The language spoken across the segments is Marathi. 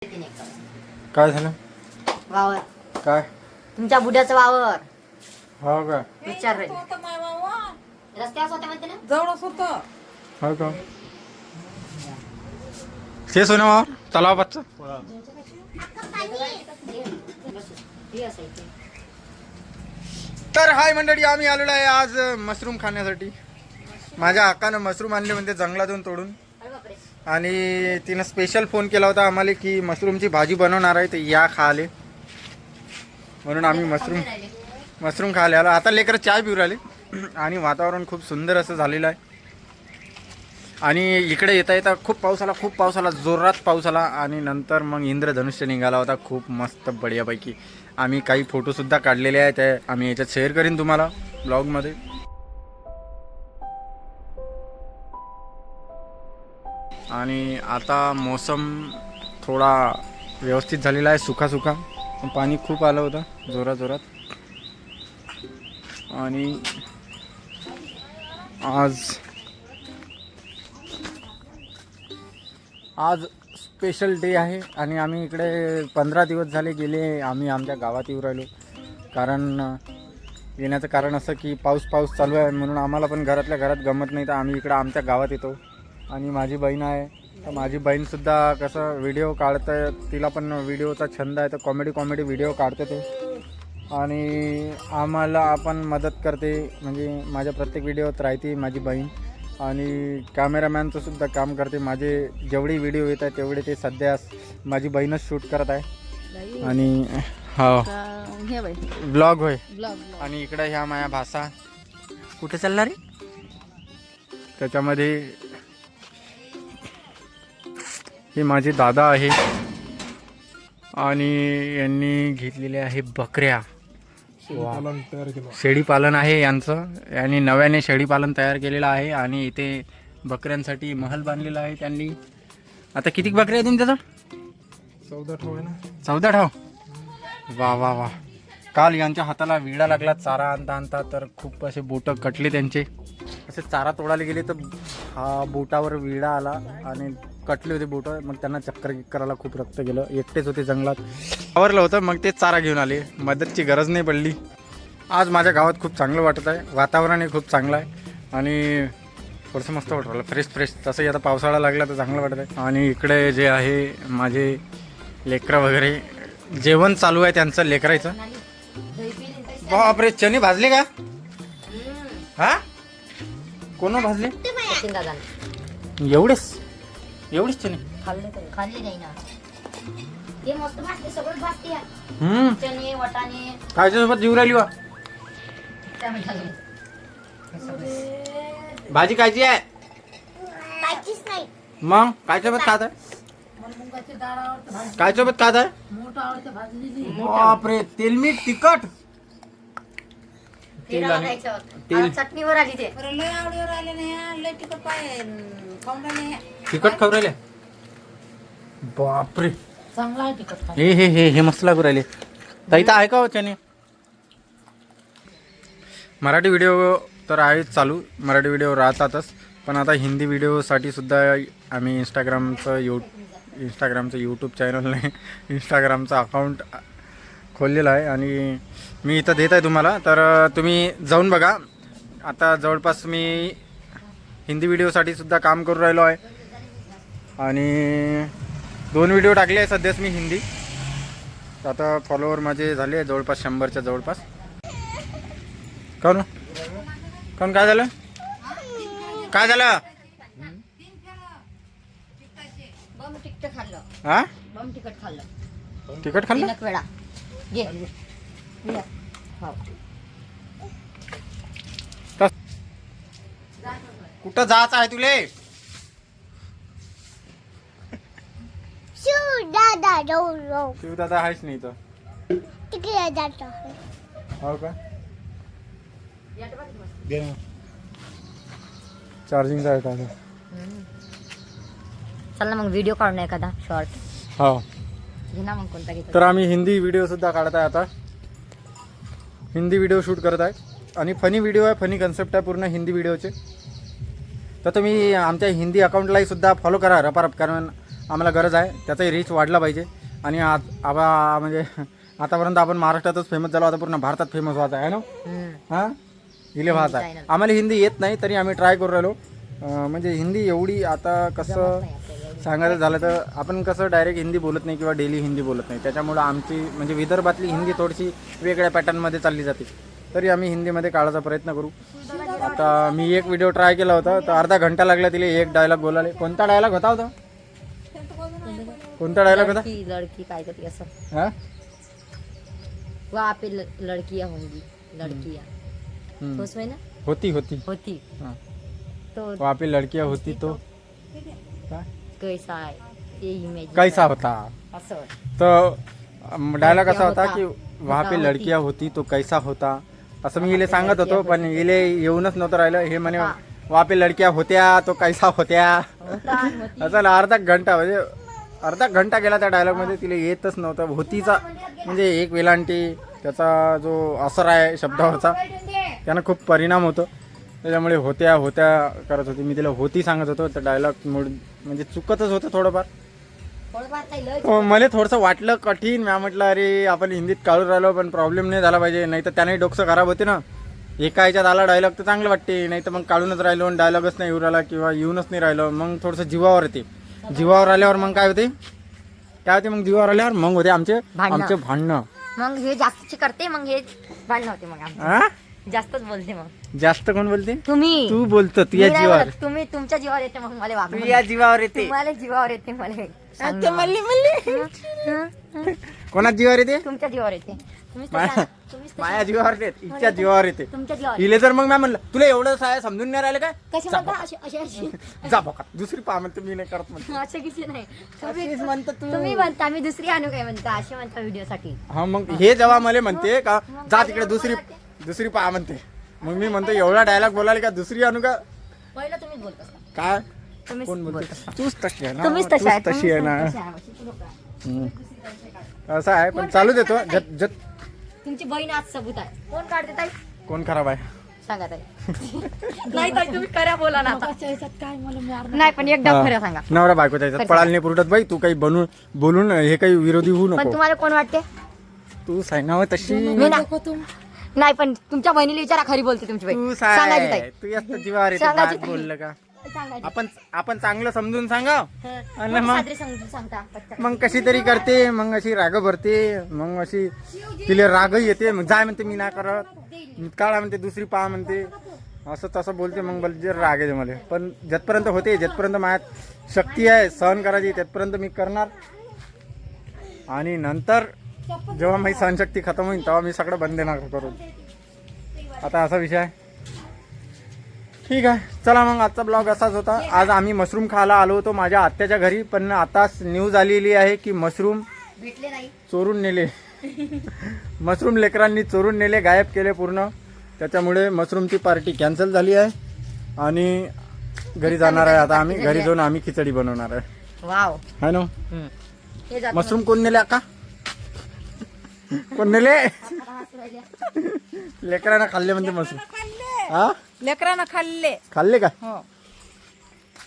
काय झालं? वावर काय? तुमच्या बुड्याचं वावर हो का? विचार रस्त्यावर होत्या म्हणते ना जवळच होत. हो का? ते सोना तलाव बच्चा. तर हाय मंडळी, आम्ही आलेलो आहे आज मशरूम खाण्यासाठी. माझ्या हक्कानं मशरूम आणले म्हणते जंगलातून तोडून, आणि तिनं स्पेशल फोन केला होता आम्हाला की मशरूमची भाजी बनवणार आहे, तर या खाले म्हणून आम्ही मशरूम खायला आलो. आता लेकर चाय पिऊ राहिले आणि वातावरण खूप सुंदर असं झालेलं आहे. आणि इकडे येता येता खूप पाऊस आला, जोरात पाऊस आला. आणि नंतर मग इंद्रधनुष्य निघाला होता खूप मस्त बढियापैकी. आम्ही काही फोटोसुद्धा काढलेले आहेत, ते आम्ही याच्यात शेअर करीन तुम्हाला ब्लॉगमध्ये. आणि आता मोसम थोडा व्यवस्थित झालेला आहे, सुका. पाणी खूप आलं होतं जोरात. आणि आज स्पेशल डे आहे. आणि आम्ही इकडे 15 दिवस झाले गेले आम्ही आमच्या गावात येऊ राहिलो. कारण येण्याचं कारण असं की पाऊस चालू आहे, म्हणून आम्हाला पण घरातल्या घरात गमत नाही, तर आम्ही इकडं आमच्या गावात येतो. आणि माझी बहीण आहे, तर माझी बहीणसुद्धा कसं व्हिडिओ काढतं, तिला पण व्हिडिओचा छंद आहे, तर कॉमेडी व्हिडिओ काढते ते. आणि आम्हाला आपण मदत करते, म्हणजे माझ्या प्रत्येक व्हिडिओत राहते माझी बहीण. आणि कॅमेरामॅनचं सुद्धा काम करते. माझे जेवढे व्हिडिओ येत आहेत तेवढे ते सध्या माझी बहीणच शूट करत आहे. आणि हो ब्लॉग होय. आणि इकडं ह्या माया भाषा कुठे चालला रे, त्याच्यामध्ये हे माझे दादा आहे. आणि यांनी घेतलेले आहे बकऱ्या. शेळीपालन आहे यांचं, आणि नव्याने शेळीपालन तयार केलेलं आहे. आणि इथे बकऱ्यांसाठी महल बांधलेला आहे त्यांनी. आता किती बकऱ्या आहेत तुमच्याजवळ? 14 ठाव आहे ना. 14 ठाव. वा. काल यांच्या हाताला विळा लागला चारा आणता, तर खूप असे बोटं कटले त्यांचे. असे चारा तोडायला गेले तर हा बोटावर विळा आला आणि कटले होते बोटं. मग त्यांना चक्कर करायला खूप रक्त गेलं. एकटेच होते जंगलात, आवरलं होतं. मग ते चारा घेऊन आले, मदतची गरज नाही पडली. आज माझ्या गावात खूप चांगलं वाटत आहे, वातावरणही खूप चांगलं आहे. आणि थोडंसं मस्त वाटत राहिलं, फ्रेश. तसंही आता पावसाळा लागला तर चांगलं वाटत आहे. आणि इकडे जे आहे माझे लेकरं वगैरे, जेवण चालू आहे त्यांचं लेकरायचं. बापरे, चणे भाजले का? हा, कोण भाजले? एवढेच चणे खाल्ले नाही ना ते मस्त भाजते, सगळं भाजते. चणे वाटाणे खायच्या सोबत जीव राहिली वा. भाजी खायची आहे काहीच नाही. मग काय सोबत खात आहे? काय सोबत खात आहे? बापरे, तेल मीठ तिखट तेल चटणीवर आली ते लय आवडीवर आले नाही, लय तिखट खाऊन राहिले. तिखट खाऊ राहिले. बापरे, चांगला आहे तिखट. हे मस्त लागू राहिले. ताई तर आहे का हो चणे? मराठी व्हिडिओ तर आहेच चालू, मराठी व्हिडिओ राहतातच. पण आता हिंदी व्हिडिओसाठी सुद्धा आम्ही इंस्टाग्रामचं यूट्यूब चॅनलने इंस्टाग्रामचं अकाउंट खोललेलं आहे. आणि मी इथं देत आहे तुम्हाला, तर तुम्ही जाऊन बघा. आता जवळपास मी हिंदी व्हिडिओसाठी सुद्धा काम करू राहिलो आहे. आणि 2 व्हिडिओ टाकले आहे सध्याच मी हिंदी. आता फॉलोवर माझे झाले जवळपास 100च्या जवळपास. कोण काय झालं? बम तिखट खाल्लं. हा, बम तिखट खाल्लं. तिखट खाल्लं? एक वेळा घे. हो. कुठं जायचं आहे तुले? शिवदादा आहेच नाही इथं. हो का? चार्जिंगचा आहे का? चल ना मग व्हिडिओ काढून एखादा शॉर्ट. हो, घे ना मग कोणता घेतो. तर आम्ही हिंदी व्हिडिओ सुद्धा काढत आहे. आता हिंदी व्हिडिओ शूट करत आहे. आणि फनी व्हिडिओ आहे, फनी कन्सेप्ट आहे पूर्ण हिंदी व्हिडिओचे. तर तुम्ही आमच्या हिंदी अकाउंटलाही सुद्धा फॉलो करा रपारप, कारण आम्हाला गरज आहे, त्याचाही रीच वाढला पाहिजे. आणि म्हणजे आतापर्यंत आपण महाराष्ट्रातच फेमस झालो, आता पूर्ण भारतात फेमस व्हायचं आहे ना. हां हिले व्हायचं आहे. आम्हाला हिंदी येत नाही तरी आम्ही ट्राय करू राहिलो. म्हणजे हिंदी एवढी आता कसं सांगायचं झालं तर आपण कसं डायरेक्ट हिंदी बोलत नाही किंवा डेली हिंदी बोलत नाही, त्याच्यामुळं आमची म्हणजे विदर्भातली हिंदी थोडीशी वेगळ्या पॅटर्नमध्ये चालली जाते. तरी आम्ही हिंदीमध्ये काढायचा प्रयत्न करू. आता मी एक व्हिडिओ ट्राय केला होता तर अर्धा घंटा लागला तिला एक डायलॉग बोलायला. कोणता डायलॉग होता होता कोणता डायलॉग होता? लडकी काय तरी असं, हां वहाँ पे लड़कियां होंगी, लड़कियां तो उसमें ना होती हाँ. तो वहाँ पे लड़कियां होती तो कैसा है ये इमेज कैसा होता. असं तर डायलॉग असा होता की वहाँ पे लडकियां होती तो कैसा होता, असं मी इले सांगत होतो. पण इले येऊनच नव्हतं राहिलं. हे म्हणे वहाँ पे लडकियां होत्या तो कैसा होत्या. असं अर्धा घंटा गेला त्या डायलॉगमध्ये, तिला येतच नव्हतं. होतीचा म्हणजे एक वेलांटी त्याचा जो असर आहे शब्दावरचा त्यानं खूप परिणाम होतो. त्याच्यामुळे होत्या करत होती. मी तिला होती सांगत होतो. तर डायलॉग म्हणजे चुकतच होतं थोडंफार. मला थोडंसं वाटलं कठीण. मी म्हटलं अरे आपण हिंदीत काढून राहिलो पण प्रॉब्लेम नाही झाला पाहिजे, नाही तर त्याने डोकं खराब होते ना. एका ह्याच्यात आला डायलॉग तर चांगलं वाटते, नाही तर मग काढूनच राहिलो आणि डायलॉगच नाही येऊ राहिला किंवा येऊनच नाही राहिलो, मग थोडंसं जीवावर येते. जीवावर आल्यावर मग काय होते मग जीवावर आल्यावर मग होते आमचे भांडणं. मग हे जास्त करते, मग हे भांडणं होते. मग जास्तच बोलते. मग जास्त कोण बोलते? तुम्ही. तू बोलतो तुझ्या जीवावर. तुम्ही तुमच्या जीवावर येते. मग मला वागणं तुझ्या जीवावर येते. मला जीवावर येते. मला कोणाच जीवावर येते? तुमच्या जीवावर येते. माझ्या जीवावर येते, इच्छा जीवावर येते. तुमच्या जीवावर इले जर मग मी म्हणलं तुला एवढं समजून नाही राहिलं काय, कशी म्हणता जा बघा दुसरी पहा म्हणते. मी नाही करत म्हणते. असं किती नाही. अशीच म्हणतो तू. तुम्ही म्हणता मी दुसरी आणू काय म्हणता, असे म्हणता व्हिडिओ साठी. हा मग हे जेव्हा मला म्हणते का जा तिकडे दुसरी पहा म्हणते, मग मी म्हणतो एवढा डायलॉग बोलायला का दुसरी आणू का. पहिलं तुम्हीच बोलत असता. काय तुम्हीच कोण बोलते? बोलता. तूच तशी आहे ना. तुम्हीच तशी आहे. तशी आहे ना. असं आहे पण चालू देतो. तुमची बहीण आज सबूत आहे. कोण काढते ताई? कोण खराब आहे सांगा ताई. नाही ताई तुम्ही खऱ्या बोला ना आता. नाही पण एकदा खरं सांगा. नवरा बायकोच्या ह्याच्यात पळायला नाही पुरटत बाई. तू काही बोलून हे काही विरोधी होऊ पण नको. तुम्हाला कोण वाटते? तू सांगावं तशी. मी नाही पण तुमच्या बहिणीला विचारा, खरी बोलते तुमची बहीण. तू सांगायची ताई. तू जास्त जीवावर येते. सांगायची बाग बोललं का सांगायची. आपण चांगलं समजून सांगाव. आणि मग मग साजरी समजून सांगता. मग कशी तरी करते, मग अशी राग भरते, मग अशी तिला रागही येते. मग जाय म्हणते मी नाही करत, काढा म्हणते दुसरी पहा म्हणते, असं तसं बोलते. मग जे राग येते मला. पण जिथपर्यंत होते, जिथपर्यंत माझ्यात शक्ती आहे सहन करायची तिथपर्यंत मी करणार. आणि नंतर जेव्हा माझी सहनशक्ती खतम होईल तेव्हा मी सगळं बंद देणार करून. आता असा विषय आहे. ठीक आहे चला मग आजचा ब्लॉग असाच होता. आज आम्ही मशरूम खायला आलो होतो माझ्या आत्याच्या घरी, पण आताच न्यूज आलेली आहे की मशरूम भेटले नाही. चोरून नेले. मशरूम लेकरांनी चोरून नेले, गायब केले पूर्ण. त्याच्यामुळे मशरूमची पार्टी कॅन्सल झाली आहे आणि घरी जाणार आहे. आता आम्ही घरी जाऊन आम्ही खिचडी बनवणार आहे. वाव. है ना. हे जात मशरूम कोण नेले अक्का? कोण नेले? लेकरांना खाल्ले म्हणते मशरूम. हा लेकरांना खाल्ले का? हो.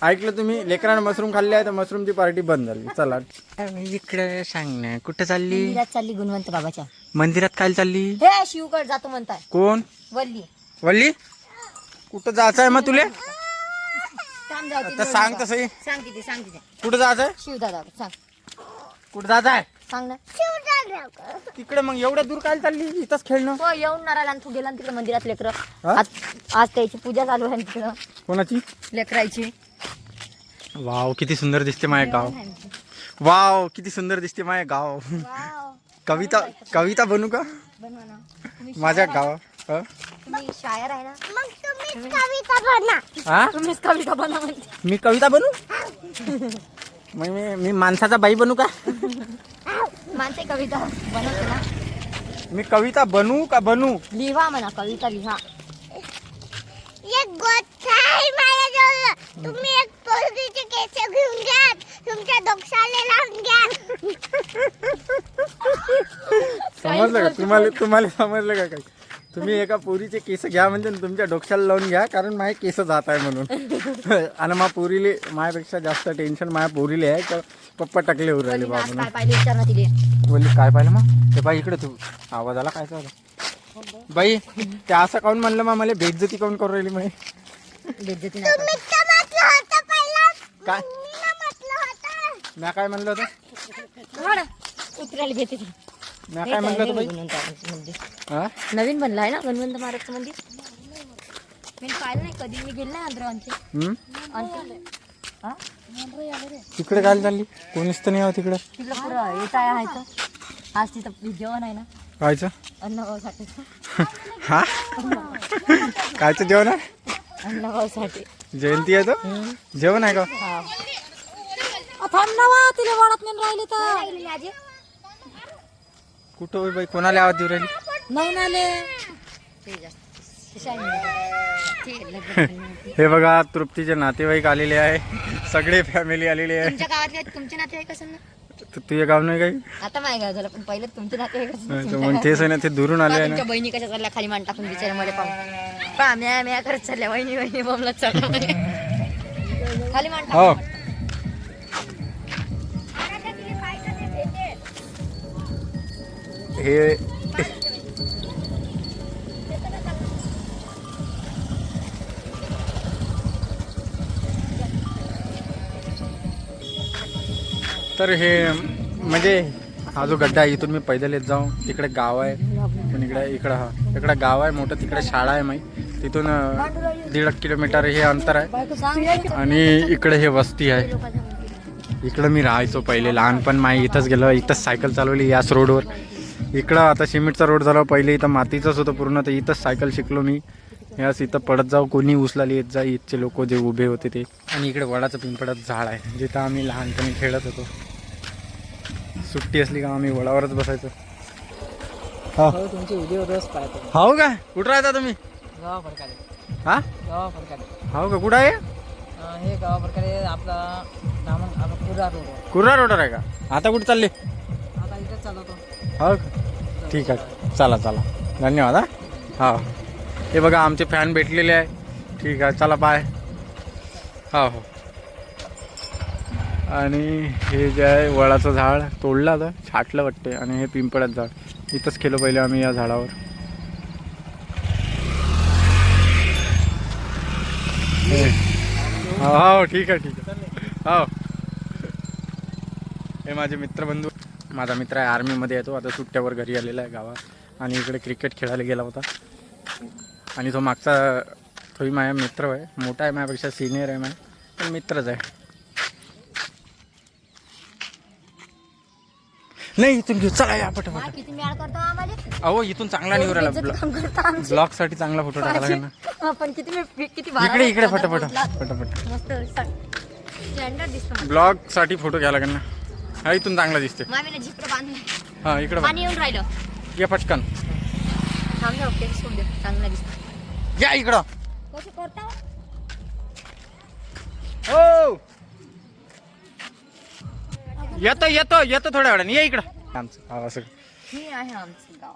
ऐकलं तुम्ही, लेकरांना मशरूम खाल्ले आहे तर मशरूमची पार्टी बंद झाली. चला इकडे सांग ना कुठं चालली? मंदिरात चालली गुणवंत बाबाच्या. मंदिरात काय चालली? हे शिवगड जातो म्हणताय. कोण? वल्ली कुठं जायचं आहे मग तुले? आता सांग तसं. सांग तिथे सांग तिथे. कुठं जायचं आहे? शिवदादा सांग. कुठं जायचं आहे? सांग ना. तिकडे मग एवढ्या दूर काय चालली? इथंच खेळणं. हो येऊन नारायण आणि तू गेला ना तिकडे मंदिरात लेकर. हा? आज त्याची पूजा चालू आहे तिकडं कोणाची? लेकरायची. वाव किती सुंदर दिसते माझे गाव. वाव किती सुंदर दिसते माझे गाव. कविता बनू का बनवा ना. माझ्या गाव? तुम्ही शायर आहे ना. मग तुम्ही कविता बना. हा तुम्हीच कविता बनवा म्हणते. मी कविता बनू? मग मी माणसाचा बाई बनू का? मानते कविता बनवते ना. मी कविता बनू का बनू? लिहा म्हणा कविता लिहा. एक गोष्ट आहे माझ्याजवळ. तुम्ही एक पोरगीचे केस घेऊन घ्या, तुमच्या डोक्याला लावून घ्या. समजलं का तुम्हाला समजलं का काही? तुम्ही एका पोरीचे केस घ्या म्हणजे तुमच्या डोक्याला लावून घ्या, कारण माझे केस जात आहे म्हणून. आणि मग पोरीले माझ्यापेक्षा जास्त टेन्शन माझ्या पोरीले आहे तर पप्पा टाकले उर राहिले बोलली ना, आज बाबा. काय पाहिजे विचार ना तिले. बोलली काय पाहिलं मग? ते बाई इकडे तू आवाज आला काय चालू बाई? ते असं काऊन म्हणलं मग मला बेइज्जती काऊन करू राहिली मग? बेइज्जती नाही तुम्ही तर म्हटलं होतं पहिला. काय मी ना म्हटलं होतं. मी काय म्हणलं होतं? करत. उतरायला भेटते ती. मी काय म्हणलं होतं बाई? मंदिर हा नवीन बनलं आहे ना गणवंत महाराजचं मंदिर. मी पाहिलं नाही कधी, मी गेले नाही आंध्र आमचे. हा तिकडे काय चालली? कोणीच तर नाही आहो तिकडे. तिथलं पुरं येत आहे हायचं. आज तिथं जेवण आहे ना कायचं? अन्नभाऊसाठी. हा कायचं जेवण आहे? अन्नभाऊसाठी जयंती आहे तो जेवण आहे का? हा थांब ना वा, तिला वाढत नाही राहिले तर. कुठं होय बाई? कोणाला आवाज देऊ राहिली? नाही आले. हे बघा तृप्तीचे नातेवाईक आलेले आहे, सगळे फॅमिली आलेली आहे. तुमच्या गावातले तुमचे नातेवाईक असेल ना? तुझे गाव नाही काही? आता माझ्या गाव झालं, पण पहिले तुमचे नातेवाईक असेल. मग तेच आहे ना, ते दुरून आले आहे ना. तुमच्या बहिणी कशा चालल्या खाली मान टाकून बिचाऱ्यामध्ये पाहून पा म्या करत चालल्या. वहिनी वहिनी बोमलत चालल्या खाली मान हो टाकून. हे तर हे म्हणजे हा जो गड्डा आहे इथून मी पैदल येत जाऊ. तिकडे गाव आहे पण इकडे गाव आहे मोठं, तिकडे शाळा आहे माही. तिथून 1.5 किलोमीटर हे अंतर आहे आणि इकडे हे वस्ती आहे. इकडं मी राहायचो पहिले लहानपण, माही इथंच गेलो, इथंच सायकल चालवली याच रोडवर. इकडं आता सिमेंटचा रोड झाला, पहिले इथं मातीचंच होतं पूर्ण, तर इथंच सायकल शिकलो मी. यास इथं पडत जाऊ, कोणी उचलाली येत जा, इथचे लोक जे उभे होते ते. आणि इकडे वडाचं पिंपळाचं झाड आहे जिथं आम्ही लहानपणी खेळत होतो. सुट्टी असली का आम्ही वडावरच बसायचो. हो तुमचे व्हिडिओ रोज पाहतो. हो का? कुठं राहता तुम्ही? गावा प्रकारे हा गावा प्रकारे हो का? कुठं आहे हे गावा प्रकारे आपला धामण आपला पुरा रोड. कुर्रा रोडवर आहे का? आता कुठं चालले? आता इथेच चालवतो. हो का? ठीक आहे, चला चला, धन्यवाद. हा हो, हे बघा आमचे फॅन भेटलेले आहे. ठीक आहे, चला बाय. हो हो. आणि हे जे आहे वडाचं झाड तोडलं आता, छाटलं वाटते. आणि हे पिंपळाचं झाड इथंच केलं पहिले आम्ही या झाडावर. हो हो ठीक आहे ठीक आहे. हो हे माझे मित्रबंधू. माझा मित्र आहे, आर्मीमध्ये येतो, आता सुट्ट्यावर घरी आलेला आहे गावात. आणि इकडे क्रिकेट खेळायला गेला होता. आणि तो मागचा तोही माझा मित्र आहे, मोठा आहे माझ्यापेक्षा, सिनियर आहे माझ्या, पण मित्रच आहे. नाही इथून घेऊ, चला या पटापट. किती मिळाल करतो आम्हाला. अहो इथून चांगला निवड आला, ब्लॉग साठी चांगला फोटो टाकायला लागेल ना. आपण किती इकडे इकडे फटाफट फटाफट मस्त स्टँडर्ड दिसतो. ब्लॉग साठी फोटो घ्यायला लागेल ना. हा इथून चांगला दिसते. मामीने झिपर बांधलं, हा इकडे पाणी येऊन राहिलं. या पटकन, थांब ना, ओके सोड दे, चांगला दिसतो. या इकडं. कसं करता हो येतो येतो येतो थोड्या वेळाने. या इकडं आमचं. हा असं हे आहे आमचं गाव.